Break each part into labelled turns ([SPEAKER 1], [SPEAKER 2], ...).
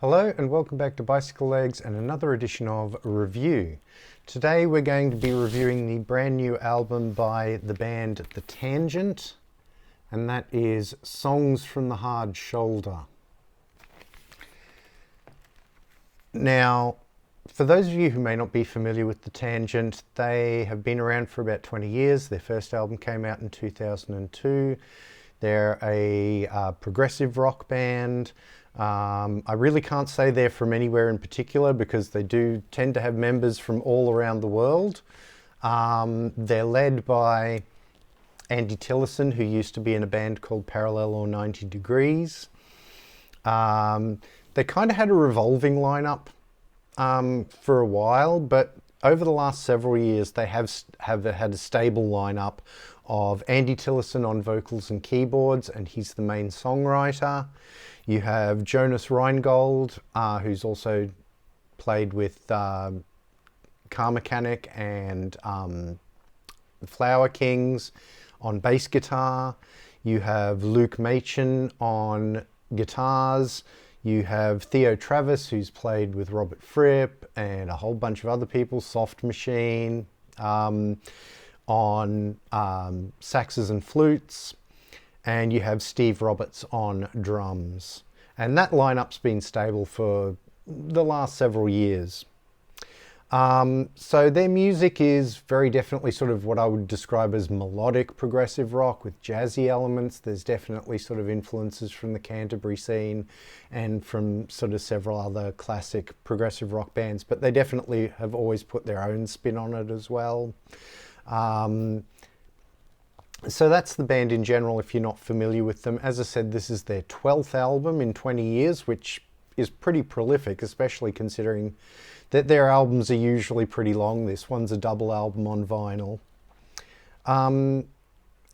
[SPEAKER 1] Hello and welcome back to Bicycle Legs and another edition of Review. Today we're going to be reviewing the brand new album by the band The Tangent, and that is Songs from the Hard Shoulder. Now, for those of you who may not be familiar with The Tangent, they have been around for about 20 years. Their first album came out in 2002. They're a progressive rock band. I really can't say they're from anywhere in particular because they do tend to have members from all around the world. They're led by Andy Tillison, who used to be in a band called Parallel or 90 Degrees. They kind of had a revolving lineup for a while, but over the last several years they have had a stable lineup of Andy Tillison on vocals and keyboards, and he's the main songwriter. You have Jonas Reingold, who's also played with Car Mechanic and the Flower Kings on bass guitar. You have Luke Machin on guitars. You have Theo Travis, who's played with Robert Fripp and a whole bunch of other people, Soft Machine, on saxes and flutes. And you have Steve Roberts on drums. And that lineup's been stable for the last several years. So their music is very definitely sort of what I would describe as melodic progressive rock with jazzy elements. There's definitely sort of influences from the Canterbury scene and from sort of several other classic progressive rock bands, but they definitely have always put their own spin on it as well. So that's the band in general if you're not familiar with them. As I said, this is their 12th album in 20 years, which is pretty prolific, especially considering that their albums are usually pretty long. This one's a double album on vinyl.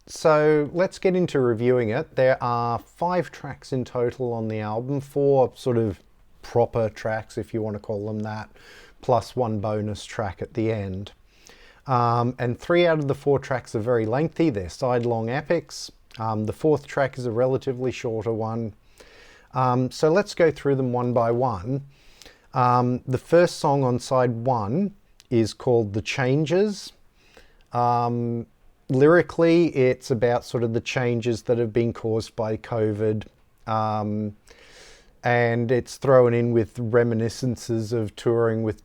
[SPEAKER 1] So let's get into reviewing it. There are 5 tracks in total on the album, 4 sort of proper tracks, if you want to call them that, plus 1 bonus track at the end. And 3 out of the 4 tracks are very lengthy. They're side-long epics. The 4th track is a relatively shorter one. So let's go through them one by one. The first song on side 1 is called The Changes. Lyrically, it's about sort of the changes that have been caused by COVID. And it's thrown in with reminiscences of touring with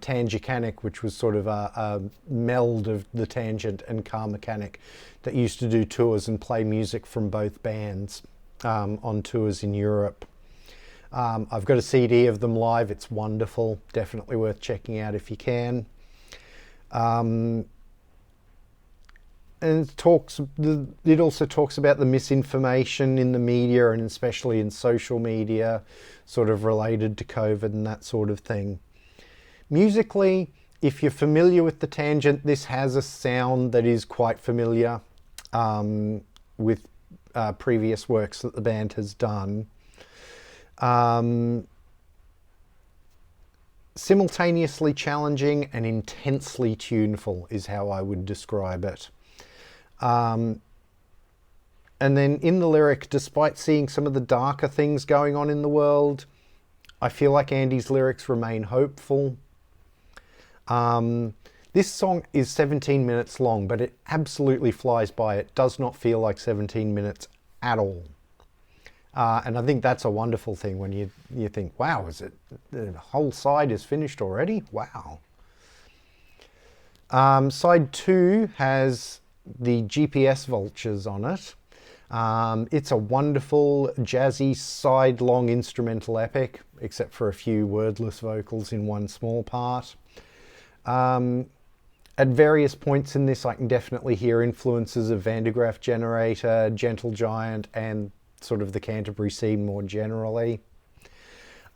[SPEAKER 1] Tangential, which was sort of a meld of the Tangent and Car Mechanic that used to do tours and play music from both bands on tours in Europe. I've got a CD of them live. It's wonderful. Definitely worth checking out if you can. And it also talks about the misinformation in the media and especially in social media, sort of related to COVID and that sort of thing. Musically, if you're familiar with The Tangent, this has a sound that is quite familiar with previous works that the band has done. Simultaneously challenging and intensely tuneful is how I would describe it. And then in the lyric, despite seeing some of the darker things going on in the world, I feel like Andy's lyrics remain hopeful. This song is 17 minutes long, but it absolutely flies by. It does not feel like 17 minutes at all. And I think that's a wonderful thing when you think, wow, the whole side is finished already? Wow. Side 2 has the GPS Vultures on it. It's a wonderful, jazzy, side-long instrumental epic, except for a few wordless vocals in one small part. At various points in this, I can definitely hear influences of Van de Graaff Generator, Gentle Giant, and sort of the Canterbury scene more generally.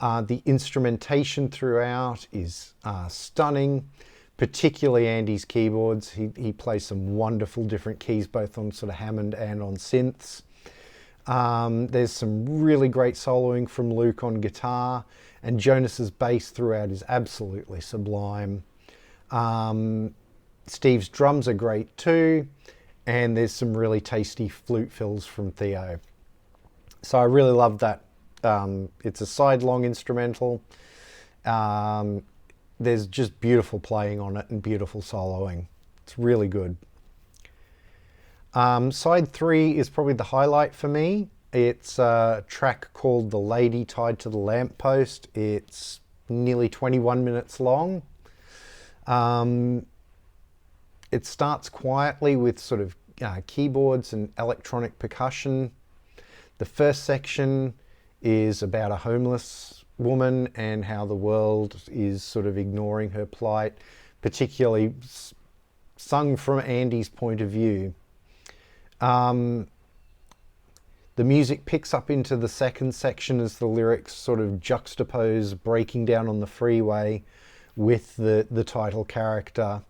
[SPEAKER 1] The instrumentation throughout is stunning, particularly Andy's keyboards. He plays some wonderful different keys, both on sort of Hammond and on synths. There's some really great soloing from Luke on guitar, and Jonas's bass throughout is absolutely sublime. Steve's drums are great too, and there's some really tasty flute fills from Theo. So I really love that It's a sidelong instrumental. There's just beautiful playing on it and beautiful soloing. It's really good. Side 3 is probably the highlight for me. It's a track called The Lady Tied to the Lamppost. It's nearly 21 minutes long. It starts quietly with sort of keyboards and electronic percussion. The first section is about a homeless woman and how the world is sort of ignoring her plight, particularly sung from Andy's point of view. The music picks up into the second section as the lyrics sort of juxtapose breaking down on the freeway with the title character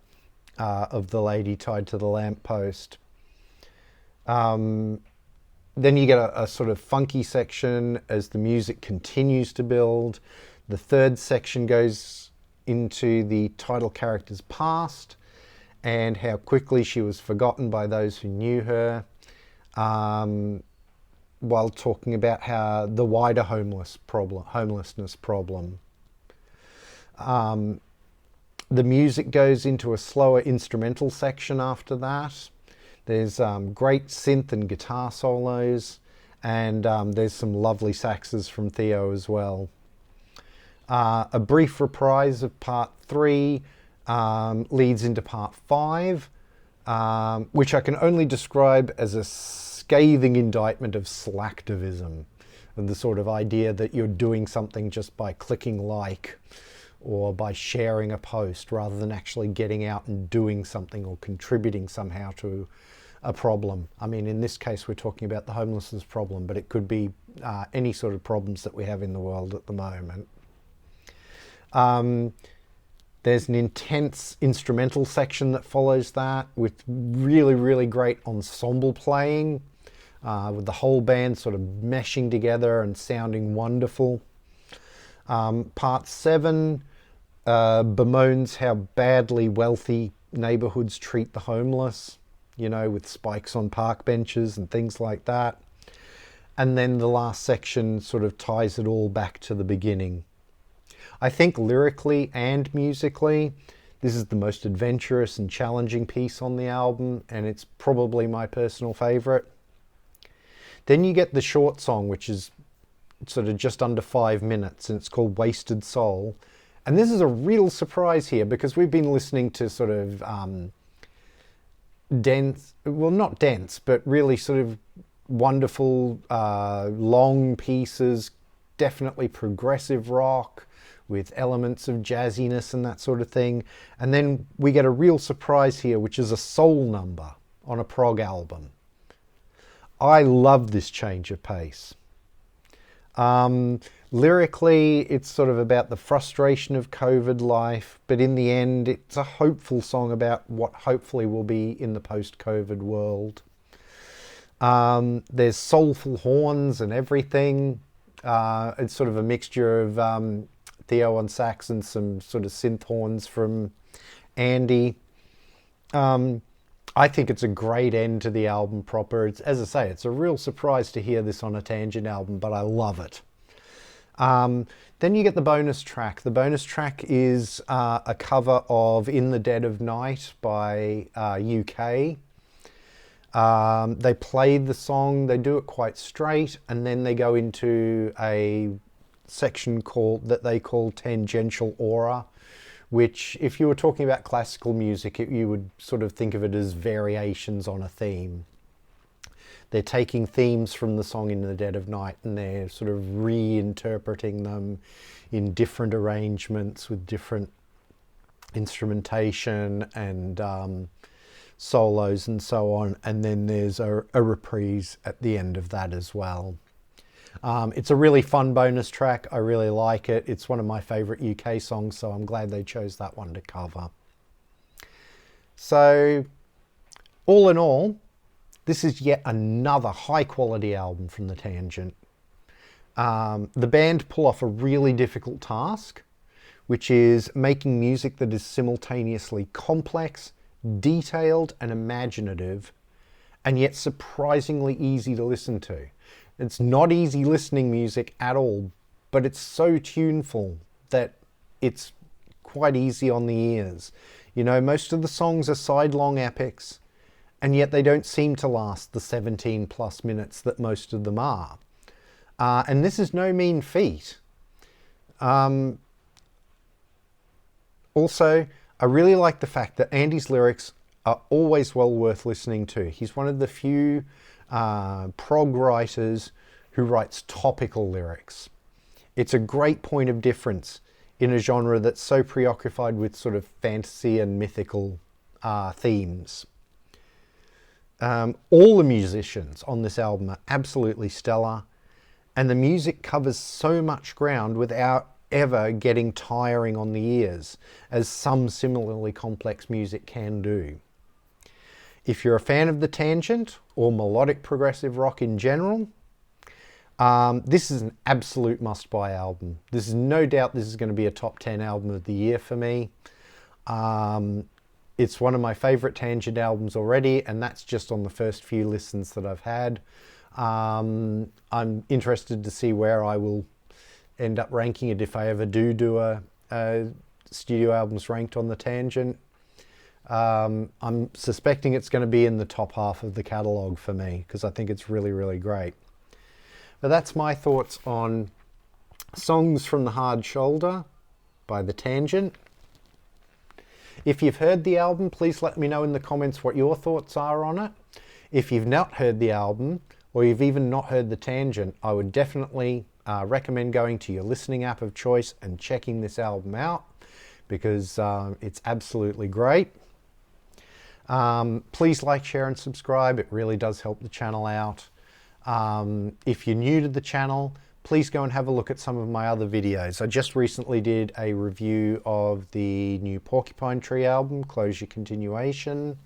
[SPEAKER 1] of The Lady Tied to the Lamppost. Then you get a sort of funky section as the music continues to build. The third section goes into the title character's past and how quickly she was forgotten by those who knew her, while talking about how the wider homelessness problem. The music goes into a slower instrumental section after that. There's great synth and guitar solos, and there's some lovely saxes from Theo as well. A brief reprise of part 3 leads into part 5, which I can only describe as a scathing indictment of slacktivism, and the sort of idea that you're doing something just by clicking like or by sharing a post rather than actually getting out and doing something or contributing somehow to a problem. I mean, in this case, we're talking about the homelessness problem, but it could be any sort of problems that we have in the world at the moment. There's an intense instrumental section that follows that with really, really great ensemble playing, with the whole band sort of meshing together and sounding wonderful. Part 7 bemoans how badly wealthy neighborhoods treat the homeless, you know, with spikes on park benches and things like that. And then the last section sort of ties it all back to the beginning. I think lyrically and musically, this is the most adventurous and challenging piece on the album, and it's probably my personal favorite. Then you get the short song, which is sort of just under 5 minutes, and it's called Wasted Soul. And this is a real surprise here because we've been listening to sort of dense, well, not dense, but really sort of wonderful long pieces, definitely progressive rock with elements of jazziness and that sort of thing. And then we get a real surprise here, which is a soul number on a prog album. I love this change of pace. Lyrically, it's sort of about the frustration of COVID life, but in the end, it's a hopeful song about what hopefully will be in the post-COVID world. There's soulful horns and everything. It's sort of a mixture of Theo on sax and some sort of synth horns from Andy. I think it's a great end to the album proper. It's, as I say, it's a real surprise to hear this on a Tangent album, but I love it. Then you get the bonus track. The bonus track is a cover of In the Dead of Night by UK. They played the song, they do it quite straight, and then they go into a section that they call Tangential Aura, which, if you were talking about classical music, you would sort of think of it as variations on a theme. They're taking themes from the song In the Dead of Night and they're sort of reinterpreting them in different arrangements with different instrumentation and solos and so on. And then there's a reprise at the end of that as well. It's a really fun bonus track. I really like it. It's one of my favourite UK songs, so I'm glad they chose that one to cover. So, all in all, this is yet another high-quality album from the Tangent. The band pull off a really difficult task, which is making music that is simultaneously complex, detailed and imaginative, and yet surprisingly easy to listen to. It's not easy listening music at all, but it's so tuneful that it's quite easy on the ears. You know, most of the songs are side-long epics, and yet they don't seem to last the 17 plus minutes that most of them are. And this is no mean feat. Also, I really like the fact that Andy's lyrics are always well worth listening to. He's one of the few prog writers who writes topical lyrics. It's a great point of difference in a genre that's so preoccupied with sort of fantasy and mythical themes. All the musicians on this album are absolutely stellar, and the music covers so much ground without ever getting tiring on the ears, as some similarly complex music can do. If you're a fan of The Tangent or melodic progressive rock in general, this is an absolute must-buy album. This is no doubt this is going to be a top 10 album of the year for me. It's one of my favourite Tangent albums already, and that's just on the first few listens that I've had. I'm interested to see where I will end up ranking it if I ever do a studio albums ranked on The Tangent. I'm suspecting it's going to be in the top half of the catalogue for me, because I think it's really, really great. But that's my thoughts on Songs from the Hard Shoulder by The Tangent. If you've heard the album, please let me know in the comments what your thoughts are on it. If you've not heard the album, or you've even not heard The Tangent, I would definitely recommend going to your listening app of choice and checking this album out, because it's absolutely great. Please like, share and subscribe. It really does help the channel out. If you're new to the channel, please go and have a look at some of my other videos. I just recently did a review of the new Porcupine Tree album, Closure Continuation.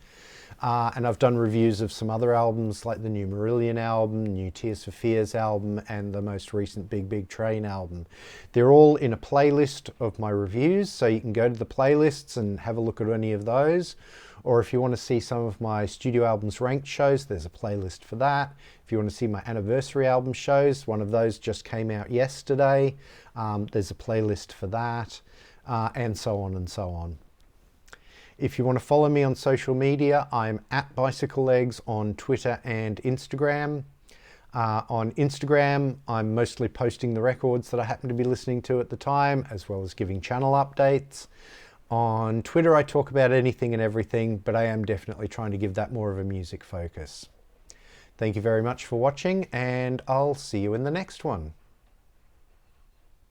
[SPEAKER 1] And I've done reviews of some other albums like the new Marillion album, new Tears for Fears album, and the most recent Big Big Train album. They're all in a playlist of my reviews, so you can go to the playlists and have a look at any of those. Or if you want to see some of my studio albums ranked shows, there's a playlist for that. If you want to see my anniversary album shows, one of those just came out yesterday. There's a playlist for that, and so on and so on. If you want to follow me on social media, I'm at bicyclelegs on Twitter and Instagram. On Instagram, I'm mostly posting the records that I happen to be listening to at the time, as well as giving channel updates. On Twitter, I talk about anything and everything, but I am definitely trying to give that more of a music focus. Thank you very much for watching, and I'll see you in the next one.